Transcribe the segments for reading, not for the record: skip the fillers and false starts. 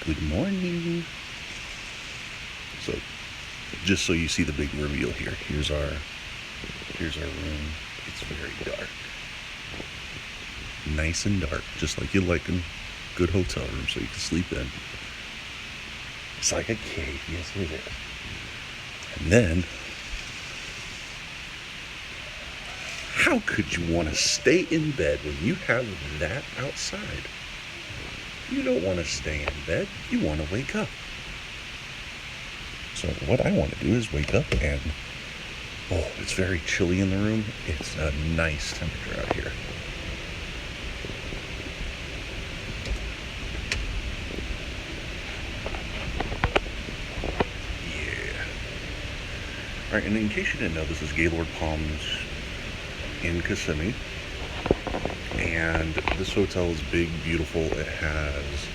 Good morning. So, just so you see the big reveal here, here's our room. It's very dark. Nice and dark, just like you like a good hotel room so you can sleep in. It's like a cave, yes it is. And then, how could you want to stay in bed when you have that outside? You don't want to stay in bed, you want to wake up. So what I want to do is wake up and, it's very chilly in the room. It's a nice temperature out here. Yeah. Alright, and in case you didn't know, this is Gaylord Palms in Kissimmee. And this hotel is big, beautiful. It has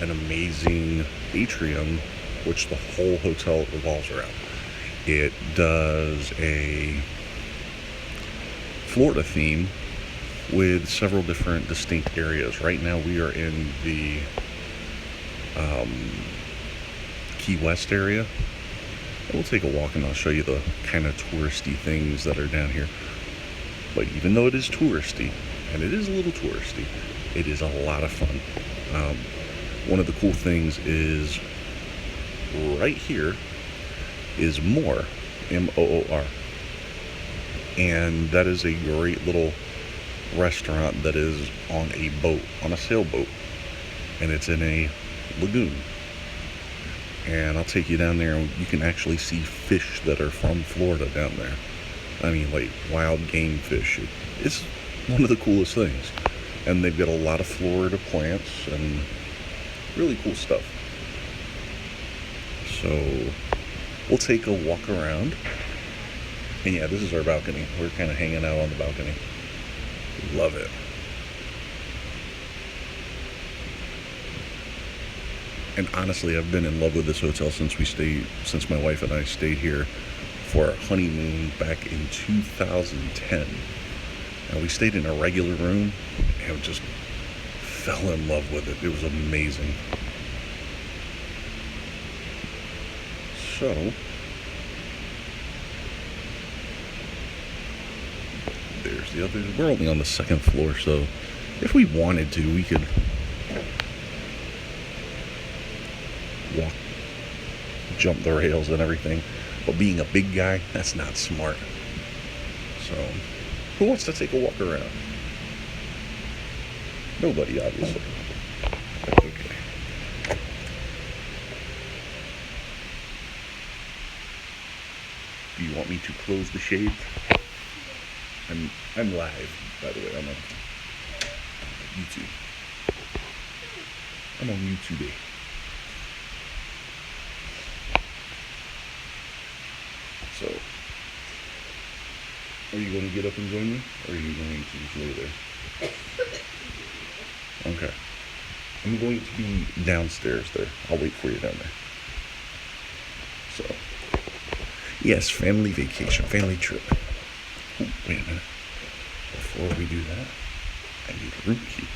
an amazing atrium, which the whole hotel revolves around. It does a Florida theme with several different distinct areas. Right now we are in the Key West area. We'll take a walk and I'll show you the kind of touristy things that are down here. But even though it is touristy, and it is a little touristy, it is a lot of fun. One of the cool things is right here is Moor, M-O-O-R. And that is a great little restaurant that is on a boat, on a sailboat. And it's in a lagoon. And I'll take you down there and you can actually see fish that are from Florida down there. I mean, like wild game fish. It's one of the coolest things. And they've got a lot of Florida plants and really cool stuff. So we'll take a walk around. And yeah, this is our balcony. We're kind of hanging out on the balcony. Love it. And honestly, I've been in love with this hotel since my wife and I stayed here for our honeymoon back in 2010. And we stayed in a regular room and just fell in love with it. It was amazing. So, there's the other. We're only on the second floor, so if we wanted to, we could walk, jump the rails and everything. But being a big guy, that's not smart. So, who wants to take a walk around? Nobody, obviously. Okay. Do you want me to close the shades? I'm live, by the way. I'm on YouTube. I'm on YouTube. So, are you going to get up and join me? Or are you going to just lay there? Okay. I'm going to be downstairs there. I'll wait for you down there. So, yes, family vacation, family trip. Ooh, wait a minute. Before we do that, I need a room key.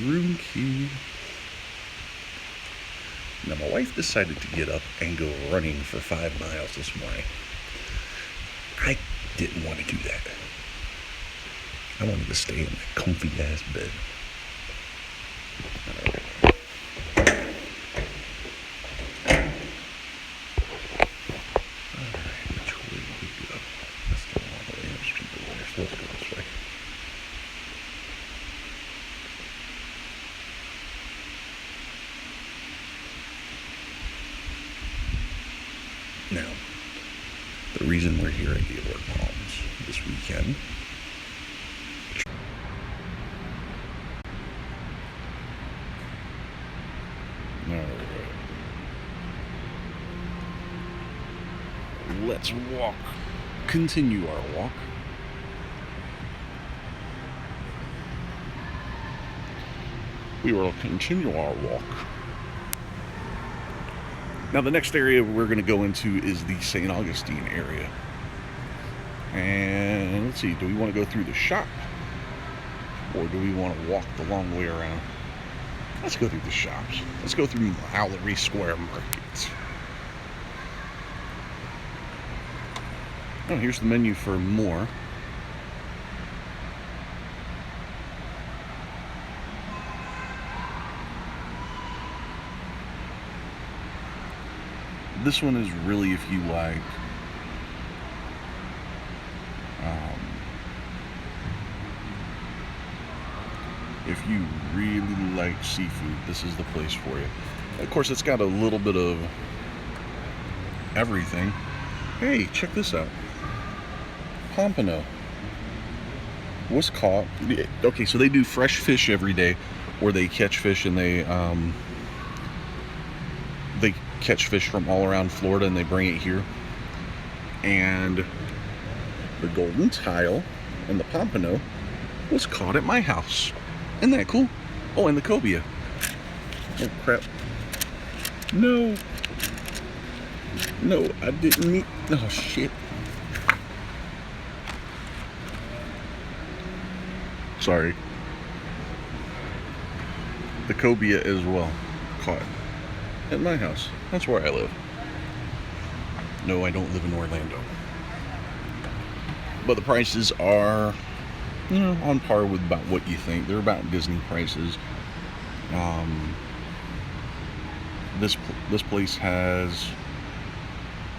Room key. Now, my wife decided to get up and go running for 5 miles this morning. I didn't want to do that. I wanted to stay in that comfy ass bed. All right. Which way do we go? That's the wrong way. There's people there, so let's go this way. Now, the reason we're here at Gaylord Palms this weekend. Alright. Let's walk. Continue our walk. We will continue our walk. Now the next area we're going to go into is the St. Augustine area. And let's see, do we want to go through the shop? Or do we want to walk the long way around? Let's go through the shops. Let's go through Mallory Square Market. Oh, here's the menu for more. This one is really if you like if you really like seafood, this is the place for you. Of course, it's got a little bit of everything. Hey, check this out. Pompano was caught. Okay, so they do fresh fish every day, where they catch fish and they catch fish from all around Florida and they bring it here. And the golden tile and the pompano was caught at my house. Isn't that cool? Oh, and the cobia. Oh, crap. No. No, I didn't mean... Oh, shit. Sorry. The cobia as well. Caught at my house. That's where I live. No, I don't live in Orlando. But the prices are, you know, on par with about what you think. They're about Disney prices. This place has,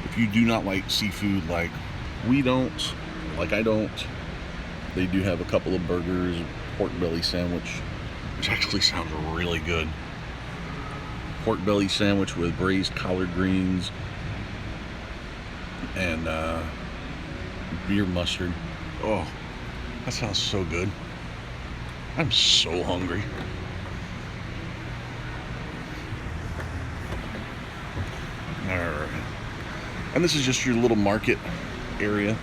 if you do not like seafood like we don't, like I don't, they do have a couple of burgers, pork belly sandwich, which actually sounds really good. Pork belly sandwich with braised collard greens and beer mustard. Oh, that sounds so good. I'm so hungry. Alright. And this is just your little market area.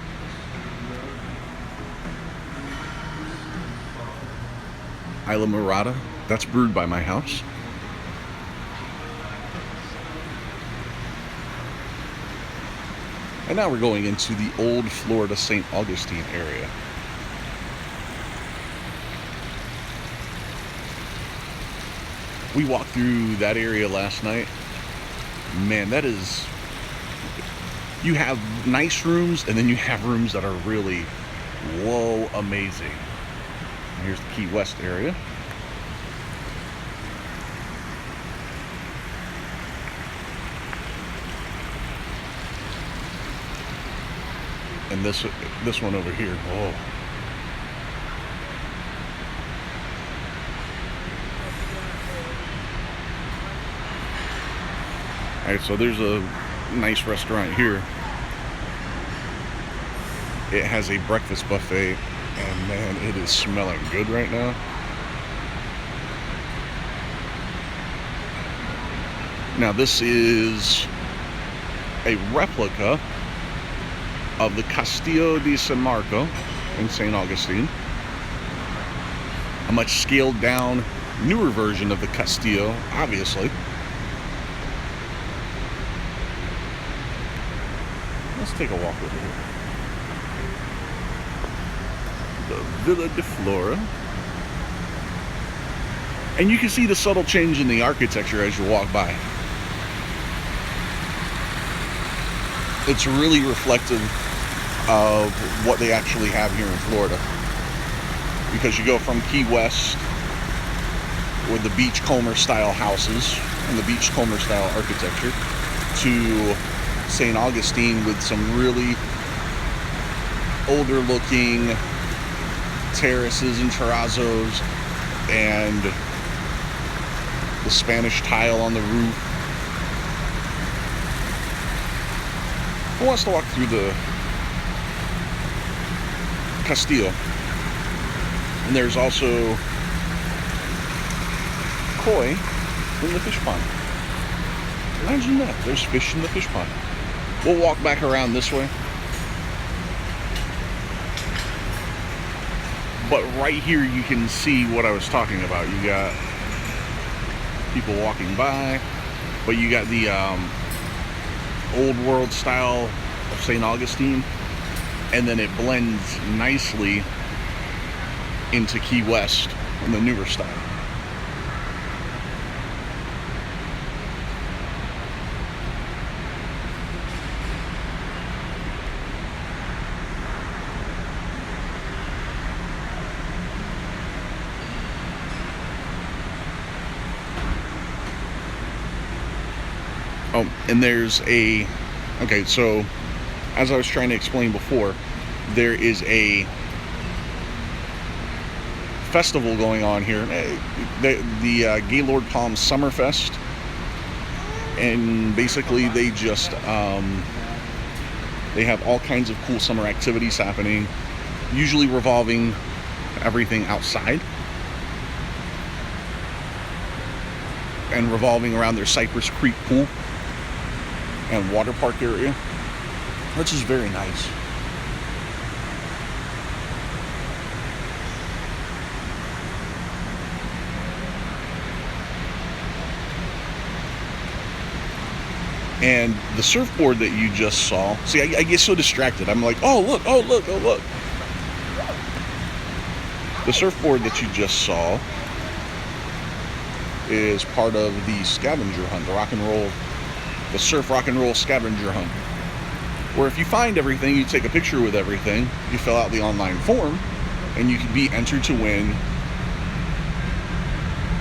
Isla Mirada. That's brewed by my house. And now we're going into the old Florida St. Augustine area. We walked through that area last night. Man, that is... You have nice rooms, and then you have rooms that are really, whoa, amazing. Here's the Key West area. And this one over here, oh. Alright, so there's a nice restaurant here. It has a breakfast buffet, and man, it is smelling good right now. Now this is a replica of the Castillo di San Marco in St. Augustine. A much scaled down, newer version of the Castillo, obviously. Let's take a walk over here. The Villa de Flora. And you can see the subtle change in the architecture as you walk by. It's really reflective of what they actually have here in Florida. Because you go from Key West with the beachcomber style houses and the beachcomber style architecture to St. Augustine with some really older looking terraces and terrazzos and the Spanish tile on the roof. Who wants to walk through the Castillo? And there's also koi in the fish pond. Imagine that, there's fish in the fish pond. We'll walk back around this way. But right here you can see what I was talking about. You got people walking by, but you got the old world style of St. Augustine, and then it blends nicely into Key West in the newer style. Oh, and there's a, okay, so as I was trying to explain before, there is a festival going on here, the Gaylord Palm Summerfest, and basically they just they have all kinds of cool summer activities happening, usually revolving everything outside and revolving around their Cypress Creek pool and water park area, which is very nice. And the surfboard that you just saw, see, I get so distracted. I'm like, oh look, oh look, oh look. The surfboard that you just saw is part of the scavenger hunt, the surf rock and roll scavenger hunt, where if you find everything, you take a picture with everything, you fill out the online form, and you can be entered to win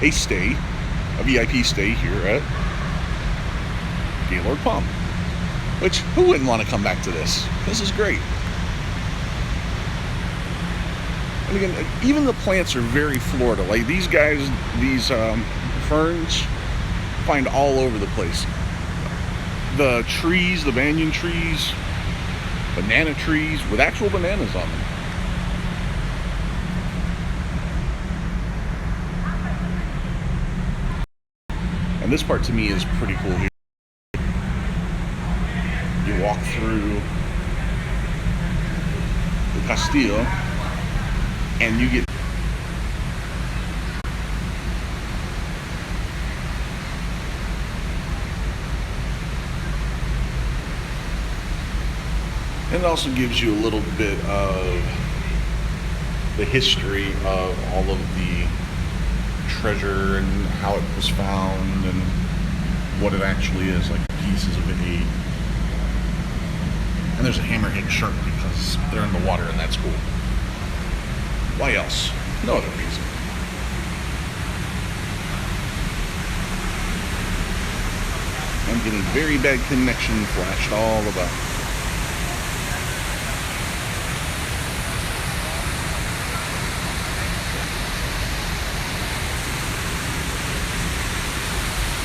a VIP stay here at Gaylord Palm. Which, who wouldn't want to come back to this? This is great. And again, even the plants are very Florida. Like these guys, these ferns, find all over the place. The trees, the banyan trees, banana trees with actual bananas on them. And this part to me is pretty cool here. You walk through the Castillo and you get and it also gives you a little bit of the history of all of the treasure and how it was found and what it actually is, like pieces of it. And there's a hammerhead shark because they're in the water and that's cool. Why else? No other reason. I'm getting very bad connection flashed all about.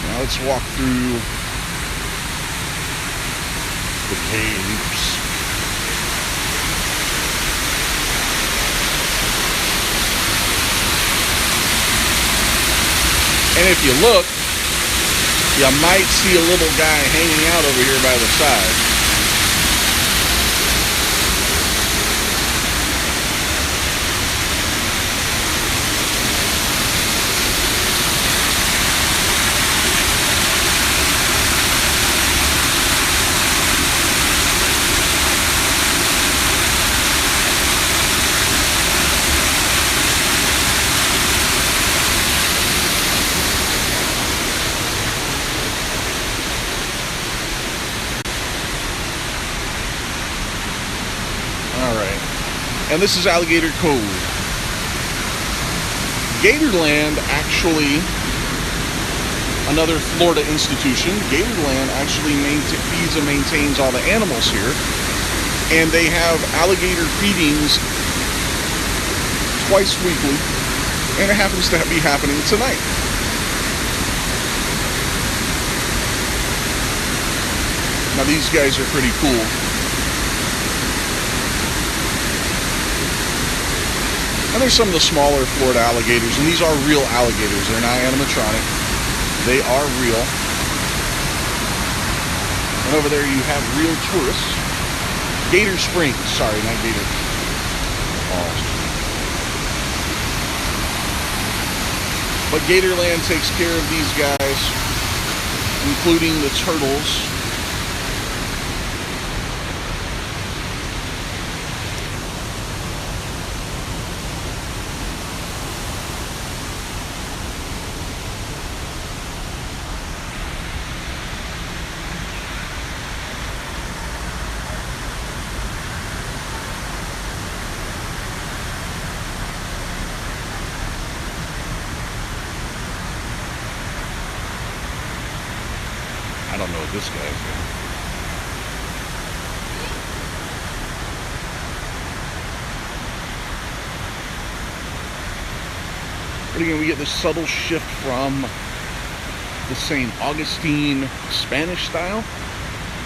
Now let's walk through the caves. And if you look, you might see a little guy hanging out over here by the side. And this is Alligator Cove. Gatorland, actually, another Florida institution, Gatorland actually feeds and maintains all the animals here. And they have alligator feedings twice weekly. And it happens to be happening tonight. Now these guys are pretty cool. And there's some of the smaller Florida alligators, and these are real alligators. They're not animatronic. They are real. And over there you have real tourists. Gator Springs. Sorry, not Gator Falls. But Gatorland takes care of these guys, including the turtles. don't know what this guy's doing. But again, we get this subtle shift from the St. Augustine Spanish style,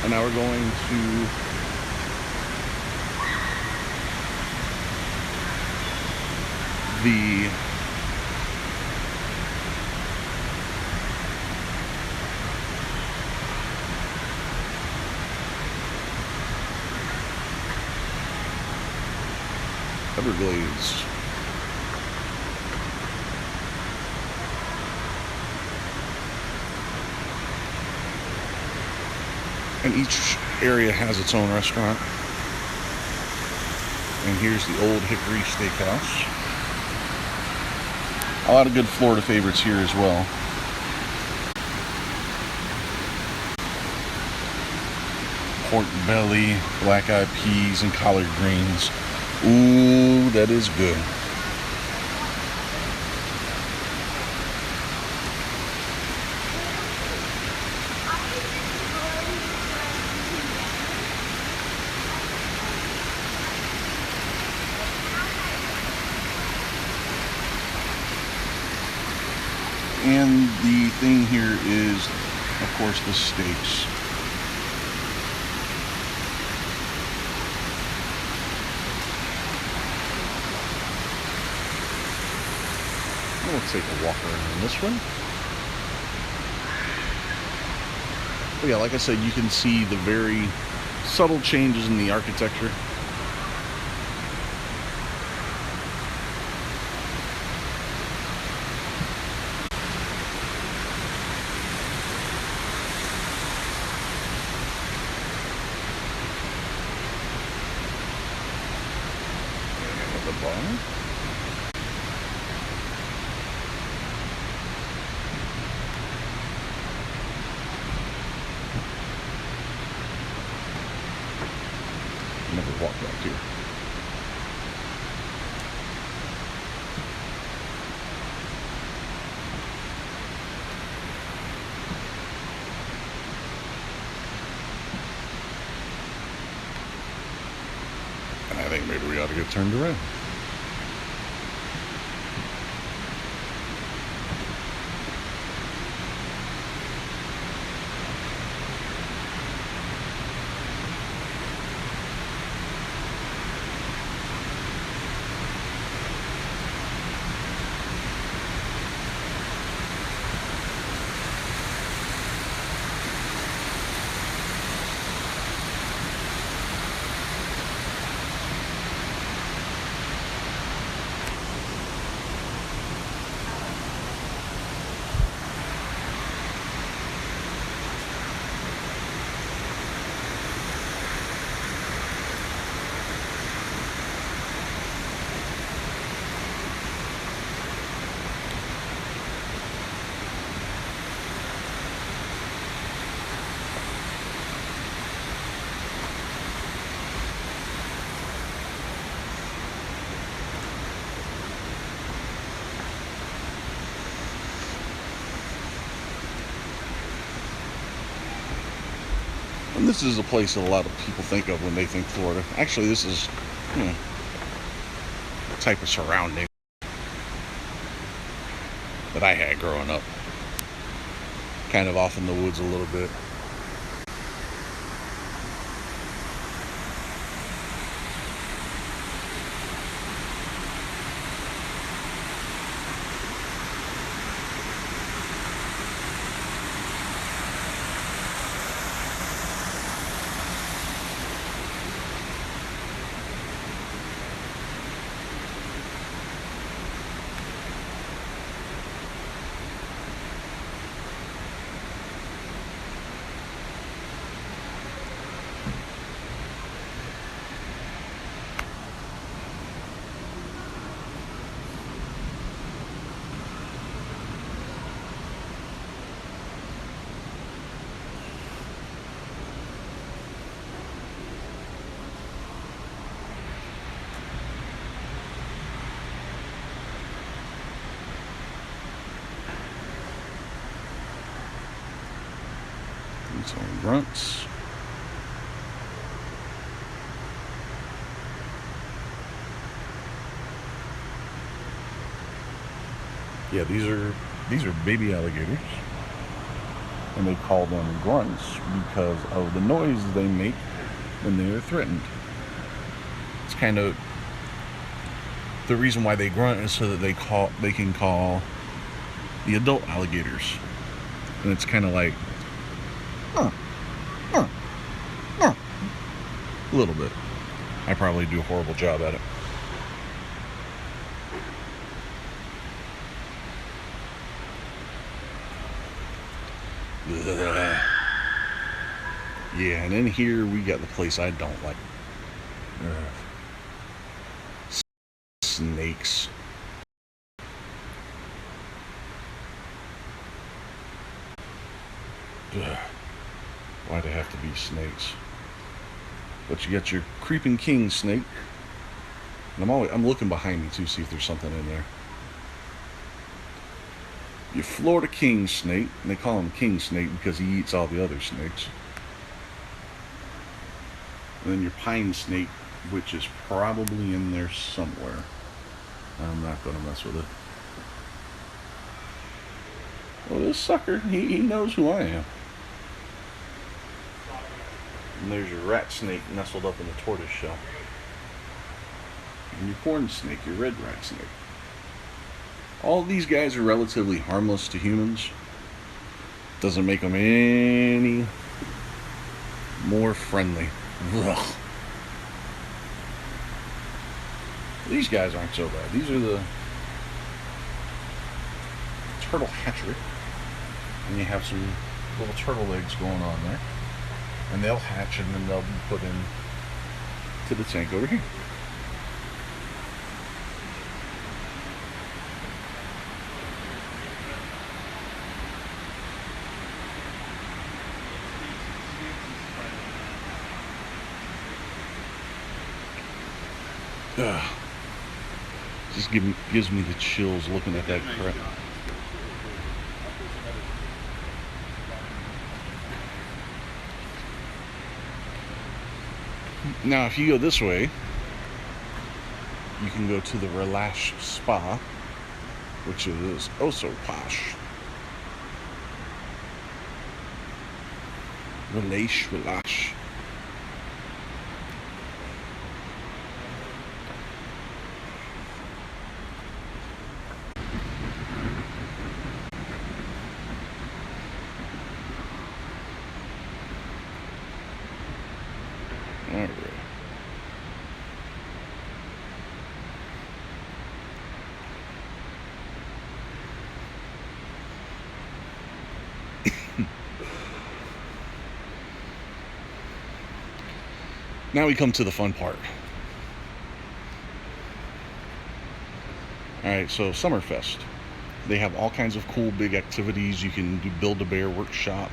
and now we're going to the Everglades. And each area has its own restaurant. And here's the Old Hickory Steakhouse. A lot of good Florida favorites here as well. Pork belly, black-eyed peas, and collard greens. Ooh, that is good. And the thing here is, of course, the steaks. We'll take a walk around this one. But yeah, like I said, you can see the very subtle changes in the architecture. And the bar. Never walked back here. And I think maybe we ought to get turned around. And this is a place that a lot of people think of when they think Florida. Actually, this is, a type of surrounding that I had growing up. Kind of off in the woods a little bit. Some grunts. Yeah, these are baby alligators, and they call them grunts because of the noise they make when they are threatened. It's kind of the reason why they grunt is so that they can call the adult alligators, and it's kind of like a little bit. I probably do a horrible job at it. Yeah, and in here we got the place I don't like. Snakes. Why'd it have to be snakes? But you got your creeping king snake. And I'm looking behind me to see if there's something in there. Your Florida king snake, and they call him king snake because he eats all the other snakes. And then your pine snake, which is probably in there somewhere. I'm not going to mess with it. Well, this sucker, he knows who I am. And there's your rat snake nestled up in the tortoise shell. And your corn snake, your red rat snake. All of these guys are relatively harmless to humans. Doesn't make them any more friendly. Ugh. These guys aren't so bad. These are the turtle hatchery. And you have some little turtle eggs going on there. And they'll hatch and then they'll be put in to the tank over here. Just gives me the chills looking at that crap. Now, if you go this way, you can go to the Relash Spa, which is oh so posh. Relash. Alright. Now we come to the fun part. Alright, so Summerfest. They have all kinds of cool big activities. You can do Build-A-Bear workshop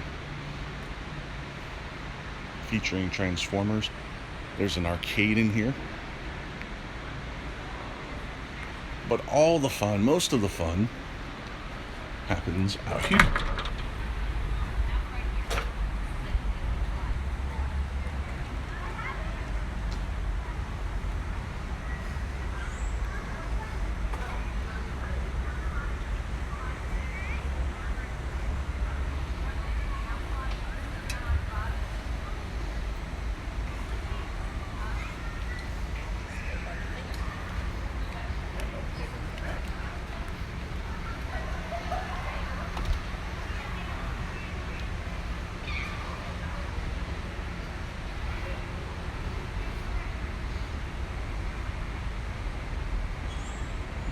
featuring Transformers. There's an arcade in here. But all the fun, most of the fun, happens out here.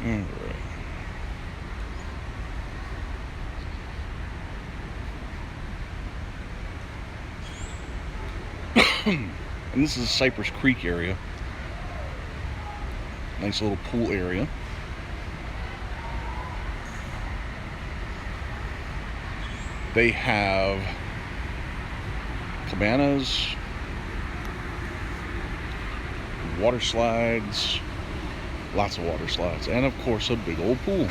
Alright. And this is Cypress Creek area. Nice little pool area. They have cabanas, water slides, lots of water slides, and of course a big old pool.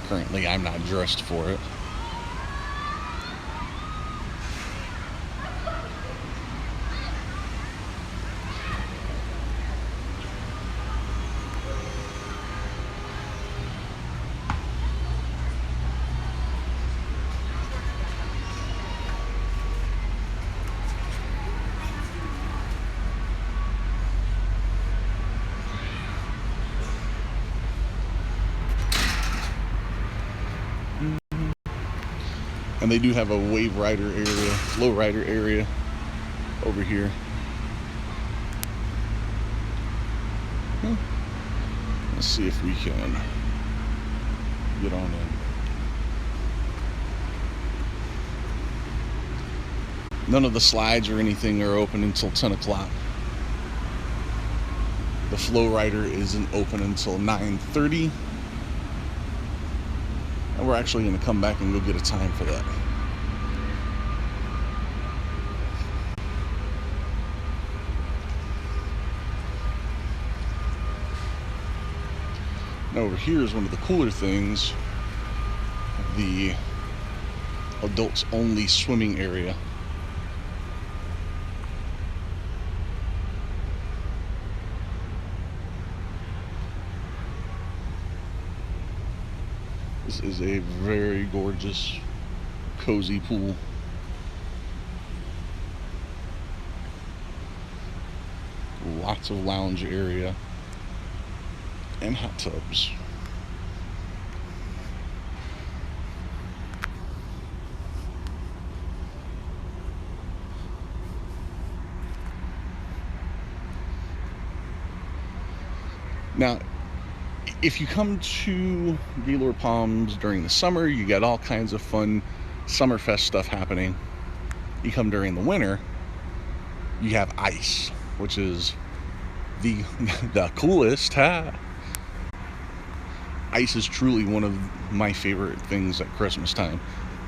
Currently, I'm not dressed for it. And they do have a wave rider area, flow rider area over here. Let's see if we can get on in. None of the slides or anything are open until 10 o'clock. The flow rider isn't open until 9:30. And we're actually going to come back and go get a time for that. Now over here is one of the cooler things, the adults only swimming area. This is a very gorgeous, cozy pool. Lots of lounge area and hot tubs. Now, if you come to Gaylord Palms during the summer, you get all kinds of fun Summerfest stuff happening. You come during the winter, you have ice, which is the coolest. Ice is truly one of my favorite things at Christmas time.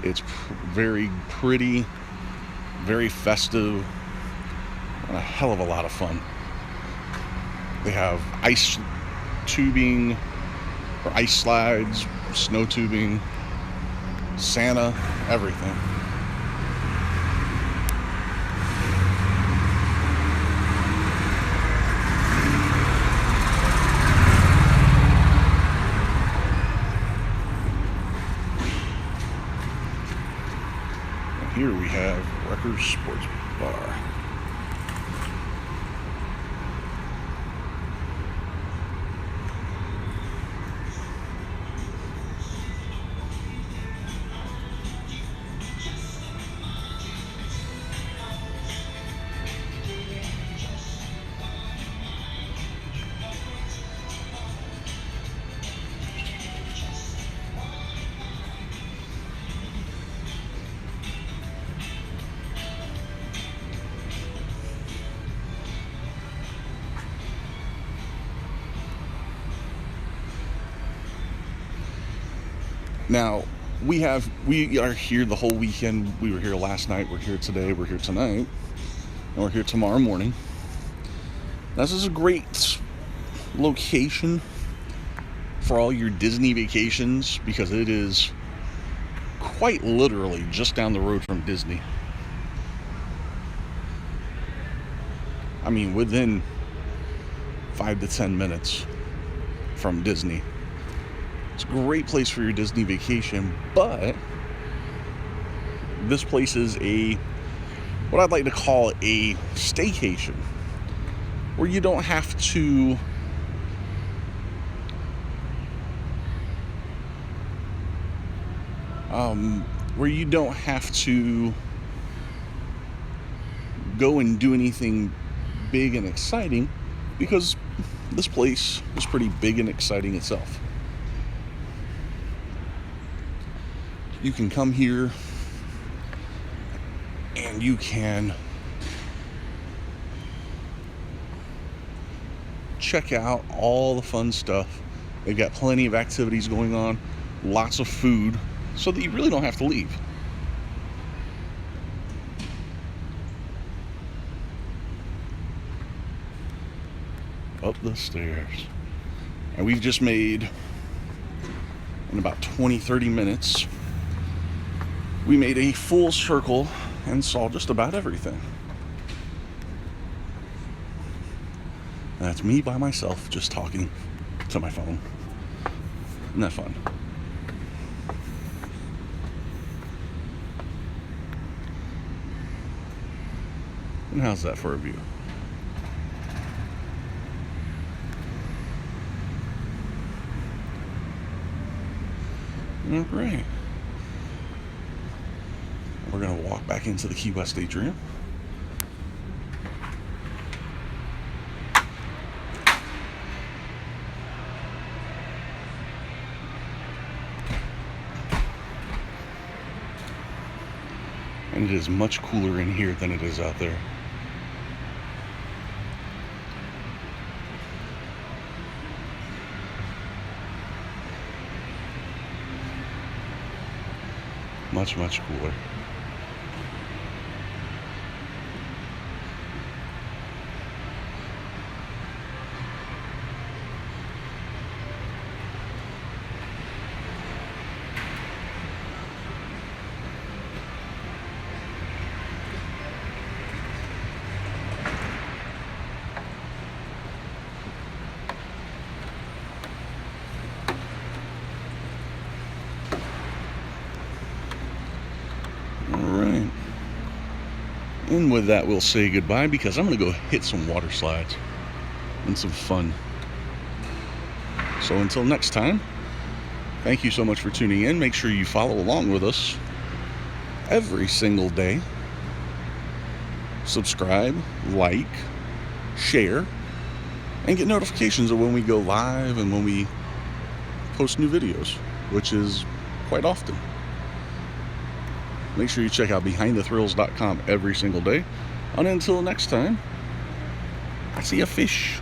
It's very pretty, very festive, and a hell of a lot of fun. They have ice tubing, or ice slides, snow tubing, Santa, everything. And here we have Wrecker's Sports Bar. Now, we are here the whole weekend. We were here last night, we're here today, we're here tonight, and we're here tomorrow morning. This is a great location for all your Disney vacations because it is quite literally just down the road from Disney. I mean, within 5 to 10 minutes from Disney. It's a great place for your Disney vacation, but this place is what I'd like to call a staycation, where you don't have to go and do anything big and exciting, because this place is pretty big and exciting itself. You can come here and you can check out all the fun stuff. They've got plenty of activities going on, lots of food, so that you really don't have to leave. Up the stairs. And we've just made in about 20-30 minutes, we made a full circle and saw just about everything. And that's me by myself just talking to my phone. Isn't that fun? And how's that for a view? All right. We're going to walk back into the Key West Atrium. And it is much cooler in here than it is out there. Much, much cooler. Alright. And with that, we'll say goodbye because I'm going to go hit some water slides and some fun. So until next time, thank you so much for tuning in. Make sure you follow along with us every single day. Subscribe, like, share, and get notifications of when we go live and when we post new videos, which is quite often. Make sure you check out BehindTheThrills.com every single day. And until next time, I see a fish.